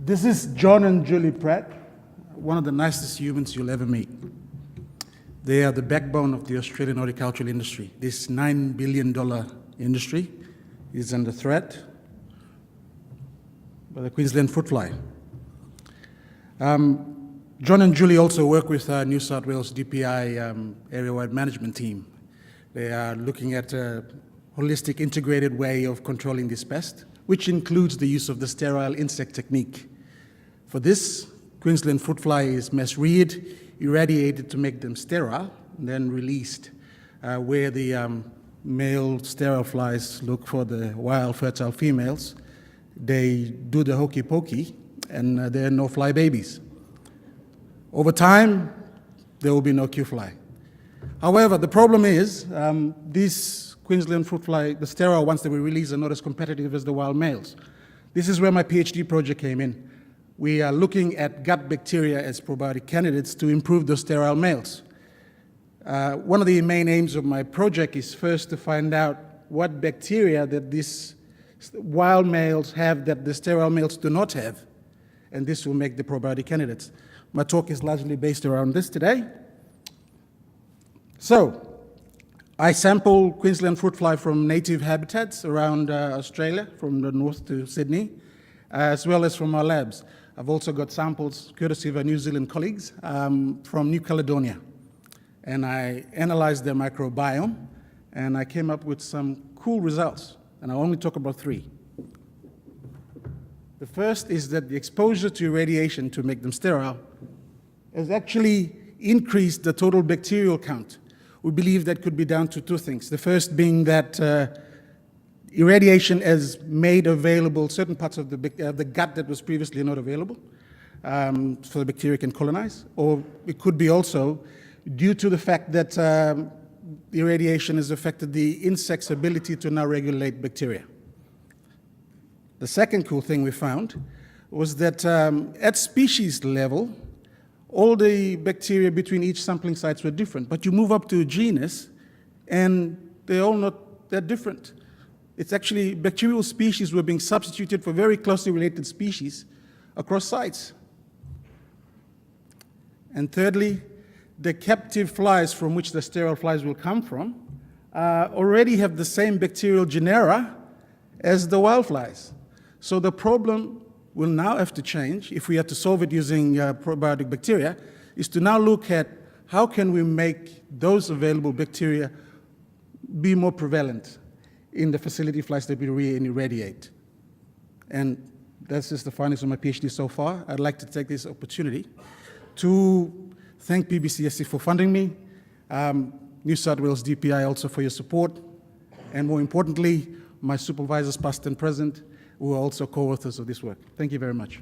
This is John and Julie Pratt, one of the nicest humans you'll ever meet. They are the backbone of the Australian horticultural industry. This $9 billion industry is under threat by the Queensland fruit fly. John and Julie also work with New South Wales DPI area-wide management team. They are looking at a holistic, integrated way of controlling this pest, which includes the use of the sterile insect technique. For this, Queensland fruit fly is mass-reared, irradiated to make them sterile, and then released, where the male sterile flies look for the wild fertile females. They do the hokey pokey, and there are no fly babies. Over time, there will be no Q-fly. However, the problem is these Queensland fruit fly, the sterile ones that we release, are not as competitive as the wild males. This is where my PhD project came in. We are looking at gut bacteria as probiotic candidates to improve the sterile males. One of the main aims of my project is first to find out what bacteria that these wild males have that the sterile males do not have, and this will make the probiotic candidates. My talk is largely based around this today. So, I sample Queensland fruit fly from native habitats around Australia, from the north to Sydney, as well as from our labs. I've also got samples, courtesy of our New Zealand colleagues, from New Caledonia. And I analyzed their microbiome, and I came up with some cool results, and I'll only talk about three. The first is that the exposure to irradiation to make them sterile has actually increased the total bacterial count. We believe that could be down to two things. The first being that irradiation has made available certain parts of the gut that was previously not available, so the bacteria can colonize. Or it could be also due to the fact that irradiation has affected the insect's ability to now regulate bacteria. The second cool thing we found was that at species level, all the bacteria between each sampling sites were different, but you move up to a genus and they're all not that different. It's actually bacterial species were being substituted for very closely related species across sites. And thirdly, the captive flies from which the sterile flies will come from already have the same bacterial genera as the wild flies. So the problem will now have to change, if we have to solve it using probiotic bacteria, is to now look at how can we make those available bacteria be more prevalent in the facility flies that we irradiate. And that's just the findings of my PhD so far. I'd like to take this opportunity to thank PBCSC for funding me, New South Wales DPI also for your support, and more importantly, my supervisors past and present, who are also co-authors of this work. Thank you very much.